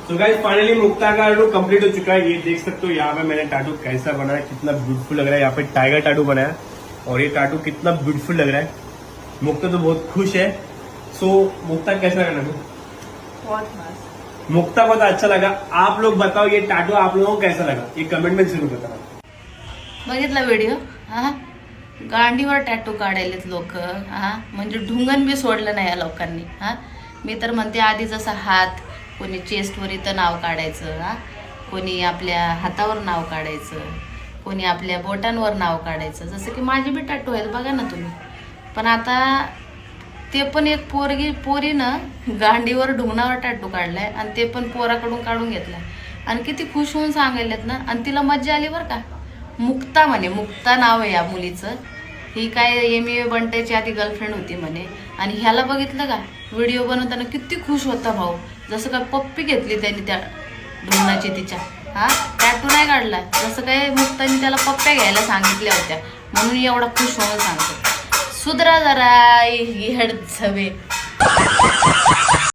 तो guys finally Mukta का tattoo complete हो चुका है। ये देख सकते हो यहाँ पे मैंने टैटू कैसा बनाया, कितना ब्यूटीफुल लग रहा है। यहाँ पे टाइगर टैटू बनाया और ये टैटू कितना ब्यूटीफुल लग रहा है। मुक्ता तो बहुत खुश है। सो मुक्ता कैसा लगा टैटू? बहुत मस्त। मुक्ता को तो अच्छा लगा। आप लोग बताओ ये टैटू आप लोगों को कैसा लगा, ये कमेंट में जरूर बताना। बघितला व्हिडिओ? हा, गांडीवर टॅटू काढायलेत लोक. हा, म्हणजे ढुंगण बी सोडलं नाही या लोकांनी. हा, मी तर म्हणते आधी जसा हात, कोणी चेस्टवर इथं नाव काढायचं, हा, कोणी आपल्या हातावर नाव काढायचं, कोणी आपल्या बोटांवर नाव काढायचं. जसं की माझे बी टॅटू आहेत बघा ना तुम्ही. पण आता ते पण एक पोरीनं गांडीवर ढुंगणावर टॅटू काढलाय आणि ते पण पोराकडून काढून घेतलाय आणि किती खुश होऊन सांगायलेत ना. आणि तिला मज्जा आली बरं का. मुक्ता म्हणे, मुक्ता नाव आहे या मुलीचं. ही काय MA बंटायची आधी गर्लफ्रेंड होती म्हणे. आणि ह्याला बघितलं का व्हिडिओ बनवताना किती खुश होता भाऊ. जसं काय पप्पी घेतली त्यांनी त्या ढुंगणाची तिच्या. हा, टॅटू नाही काढला, जसं काय मुक्तानी त्याला पप्प्या घ्यायला सांगितल्या होत्या म्हणून एवढा खुश होऊन सांगतो. सुधरा जरा हेड झवे.